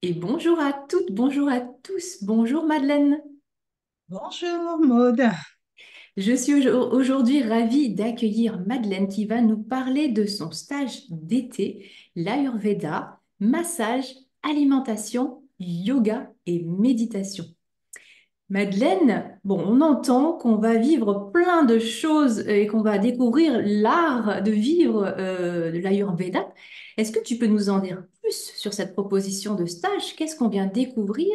Et bonjour à toutes, bonjour à tous, bonjour Madeleine. Bonjour Maude. Je suis aujourd'hui ravie d'accueillir Madeleine qui va nous parler de son stage d'été, l'Ayurveda, massage, alimentation, yoga et méditation. Madeleine, bon, on entend qu'on va vivre plein de choses et qu'on va découvrir l'art de vivre de l'Ayurveda. Est-ce que tu peux nous en dire plus sur cette proposition de stage? Qu'est-ce qu'on vient découvrir?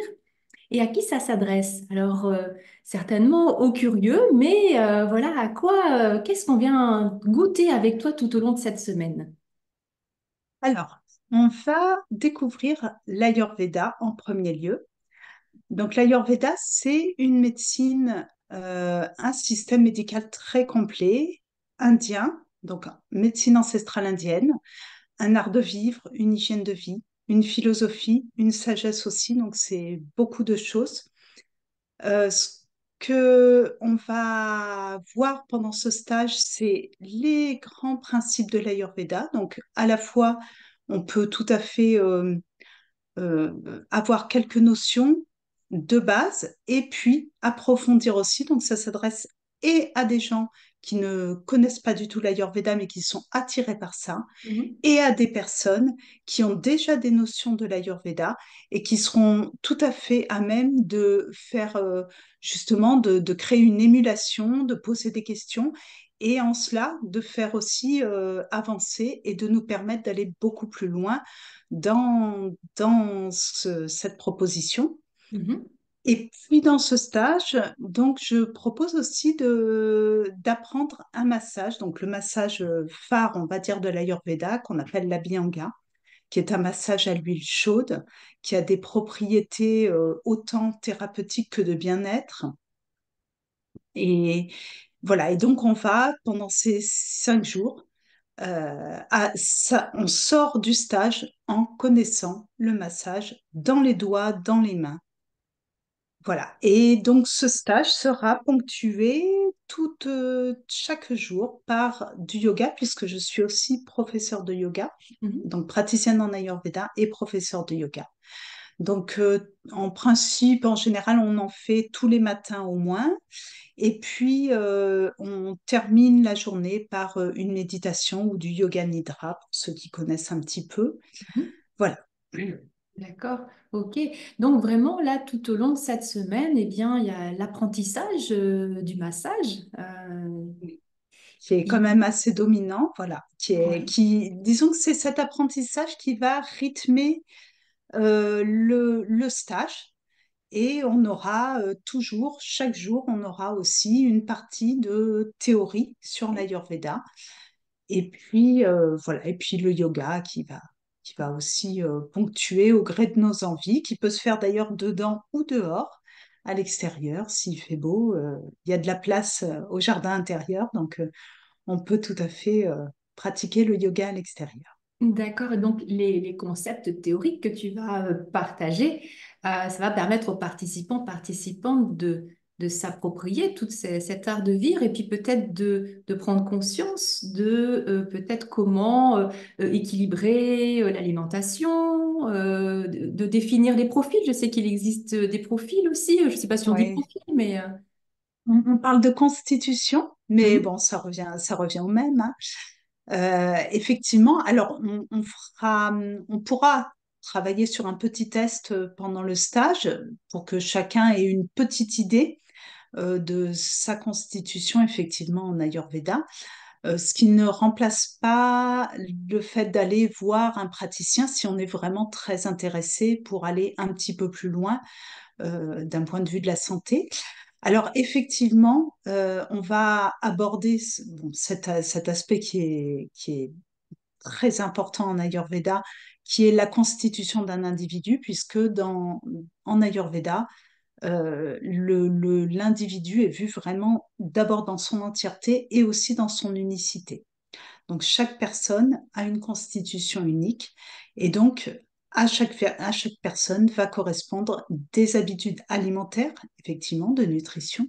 Et à qui ça s'adresse? Alors, certainement aux curieux, mais voilà, qu'est-ce qu'on vient goûter avec toi tout au long de cette semaine? Alors, on va découvrir l'Ayurveda en premier lieu. Donc l'Ayurveda, c'est une médecine, un système médical très complet, indien, donc médecine ancestrale indienne, un art de vivre, une hygiène de vie, une philosophie, une sagesse aussi, donc c'est beaucoup de choses. Ce que on va voir pendant ce stage, c'est les grands principes de l'Ayurveda. Donc, à la fois, on peut tout à fait avoir quelques notions de base et puis approfondir aussi. Donc, ça s'adresse et à des gens qui ne connaissent pas du tout l'Ayurveda, mais qui sont attirés par ça, Mhm. et à des personnes qui ont déjà des notions de l'Ayurveda et qui seront tout à fait à même de faire justement de créer une émulation, de poser des questions et en cela de faire aussi avancer et de nous permettre d'aller beaucoup plus loin dans cette proposition. Mhm. Et puis dans ce stage, donc je propose aussi d'apprendre un massage, donc le massage phare, on va dire, de l'Ayurveda, qu'on appelle l'Abhyanga, qui est un massage à l'huile chaude, qui a des propriétés autant thérapeutiques que de bien-être. Et voilà, et donc on va, pendant ces 5 jours, on sort du stage en connaissant le massage dans les doigts, dans les mains. Voilà. Et donc, ce stage sera ponctué chaque jour par du yoga, puisque je suis aussi professeure de yoga, Mhm. donc praticienne en Ayurveda et professeure de yoga. Donc, en principe, en général, on en fait tous les matins au moins. Et puis, on termine la journée par une méditation ou du yoga nidra, pour ceux qui connaissent un petit peu. Mhm. Voilà. D'accord, ok. Donc vraiment, là, tout au long de cette semaine, eh bien, il y a l'apprentissage du massage. Qui est quand Et- même assez dominant, voilà, ouais. disons que c'est cet apprentissage qui va rythmer le stage. Et on aura toujours, chaque jour, on aura aussi une partie de théorie sur l'Ayurveda. Et puis, voilà, et puis le yoga qui va aussi ponctuer au gré de nos envies, qui peut se faire d'ailleurs dedans ou dehors, à l'extérieur, s'il fait beau. Il y a de la place au jardin intérieur, donc on peut tout à fait pratiquer le yoga à l'extérieur. D'accord, et donc les concepts théoriques que tu vas partager, ça va permettre aux participants, participantes de s'approprier cet art de vivre et puis peut-être de prendre conscience de peut-être comment équilibrer l'alimentation, de définir les profils. Je sais qu'il existe des profils aussi, je ne sais pas si on dit Ouais. profil, mais... On parle de constitution, mais Mhm, bon, ça revient au même, hein. Effectivement, alors on pourra travailler sur un petit test pendant le stage pour que chacun ait une petite idée de sa constitution, effectivement, en Ayurveda. Ce qui ne remplace pas le fait d'aller voir un praticien si on est vraiment très intéressé pour aller un petit peu plus loin d'un point de vue de la santé. Alors effectivement, on va aborder bon, cet aspect qui est très important en Ayurveda, qui est la constitution d'un individu, puisque en Ayurveda, l'individu est vu vraiment d'abord dans son entièreté et aussi dans son unicité. Donc, chaque personne a une constitution unique et donc à chaque personne va correspondre des habitudes alimentaires, effectivement, de nutrition,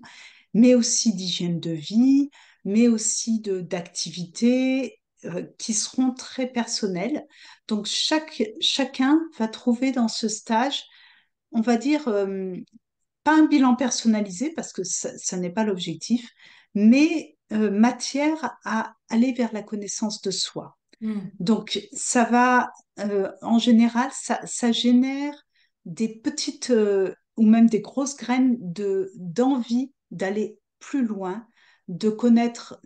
mais aussi d'hygiène de vie, mais aussi d'activité qui seront très personnels. Donc, chacun va trouver dans ce stage, on va dire, pas un bilan personnalisé, parce que ça n'est pas l'objectif, mais matière à aller vers la connaissance de soi. Hmm. Donc, ça va, en général, ça génère des petites ou même des grosses graines d'envie d'aller plus loin, de connaître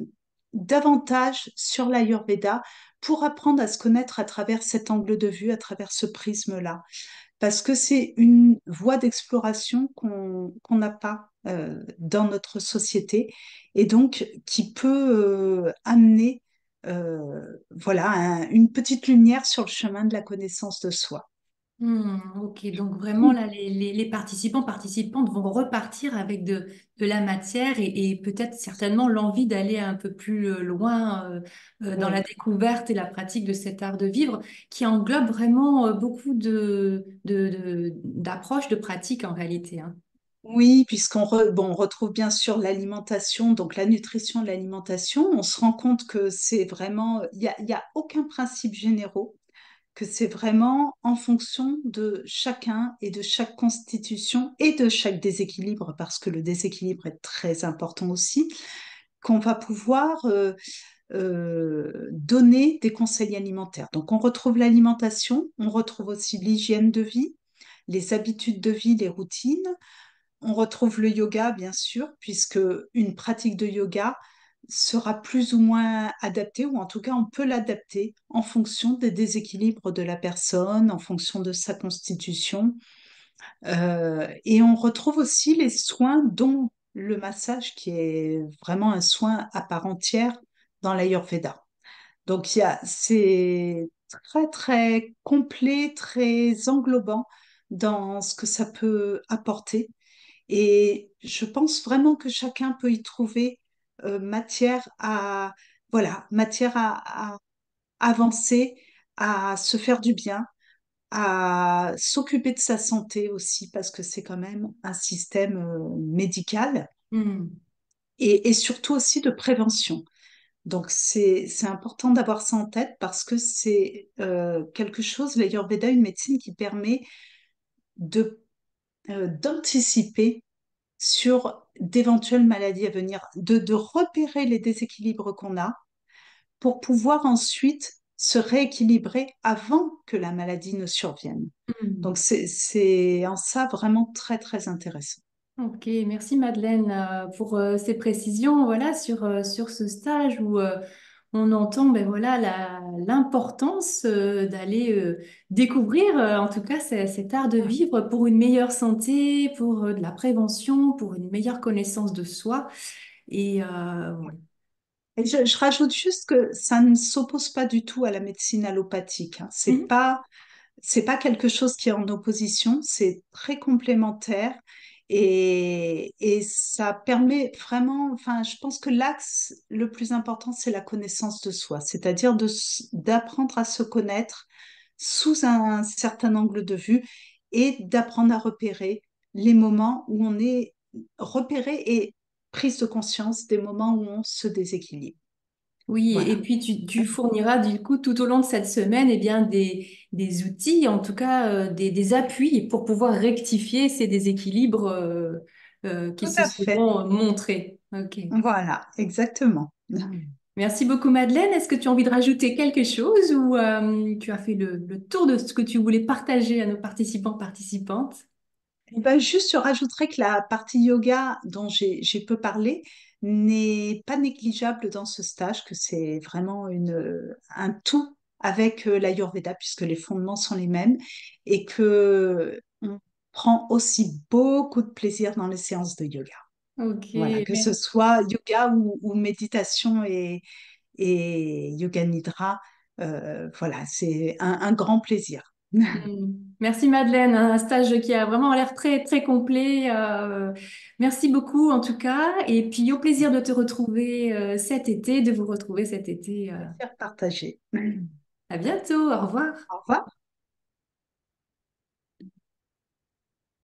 davantage sur l'Ayurveda pour apprendre à se connaître à travers cet angle de vue, à travers ce prisme-là. Parce que c'est une voie d'exploration qu'on n'a pas dans notre société et donc qui peut amener voilà, une petite lumière sur le chemin de la connaissance de soi. Ok, donc vraiment là, les participants, participantes vont repartir avec de la matière et peut-être certainement l'envie d'aller un peu plus loin dans la Oui. découverte et la pratique de cet art de vivre qui englobe vraiment beaucoup d'approches, de pratiques en réalité, hein. Oui, bon, on retrouve bien sûr l'alimentation, donc la nutrition de l'alimentation. On se rend compte que c'est vraiment, il y a aucun principe généraux, que c'est vraiment en fonction de chacun et de chaque constitution et de chaque déséquilibre, parce que le déséquilibre est très important aussi, qu'on va pouvoir donner des conseils alimentaires. Donc on retrouve l'alimentation, on retrouve aussi l'hygiène de vie, les habitudes de vie, les routines. On retrouve le yoga, bien sûr, puisque une pratique de yoga sera plus ou moins adaptée, ou en tout cas on peut l'adapter en fonction des déséquilibres de la personne, en fonction de sa constitution. Et on retrouve aussi les soins, dont le massage, qui est vraiment un soin à part entière dans l'Ayurveda. Donc c'est très très complet, très englobant dans ce que ça peut apporter. Et je pense vraiment que chacun peut y trouver matière à, voilà, matière à avancer, à se faire du bien, à s'occuper de sa santé aussi, parce que c'est quand même un système médical Hmm. et surtout aussi de prévention. Donc c'est important d'avoir ça en tête parce que c'est quelque chose, l'Ayurveda, une médecine qui permet de d'anticiper sur d'éventuelles maladies à venir, de repérer les déséquilibres qu'on a pour pouvoir ensuite se rééquilibrer avant que la maladie ne survienne. Hmm. Donc c'est en ça vraiment très très intéressant. Ok, merci Madeleine pour ces précisions voilà, sur ce stage où on entend ben, voilà, l'importance d'aller découvrir en tout cas cet art de vivre pour une meilleure santé, pour de la prévention, pour une meilleure connaissance de soi. Et Et je rajoute juste que ça ne s'oppose pas du tout à la médecine allopathique, hein. Mhm. C'est pas quelque chose qui est en opposition, c'est très complémentaire et ça permet vraiment, enfin, je pense que l'axe le plus important, c'est la connaissance de soi, c'est-à-dire d'apprendre à se connaître sous un certain angle de vue et d'apprendre à repérer les moments où on est repéré et prise de conscience des moments où on se déséquilibre. Oui, et Voilà. puis tu fourniras du coup tout au long de cette semaine eh bien, des outils, en tout cas des appuis pour pouvoir rectifier ces déséquilibres qui Tout se à fait. seront montrés. Ok. Voilà, exactement. Merci beaucoup Madeleine. Est-ce que tu as envie de rajouter quelque chose ou tu as fait le tour de ce que tu voulais partager à nos participants, participantes? Eh ben, juste, je rajouterais que la partie yoga dont j'ai peu parlé n'est pas négligeable dans ce stage, que c'est vraiment un tout avec l'Ayurveda, puisque les fondements sont les mêmes, et que on prend aussi beaucoup de plaisir dans les séances de yoga. Ok, Voilà, que ce merci. soit yoga ou méditation et yoga nidra, voilà, c'est un grand plaisir. Merci Madeleine, un stage qui a vraiment l'air très très complet. Merci beaucoup en tout cas, et puis au plaisir de te retrouver cet été, de vous retrouver cet été. Plaisir partagé. À bientôt, au revoir. Au revoir.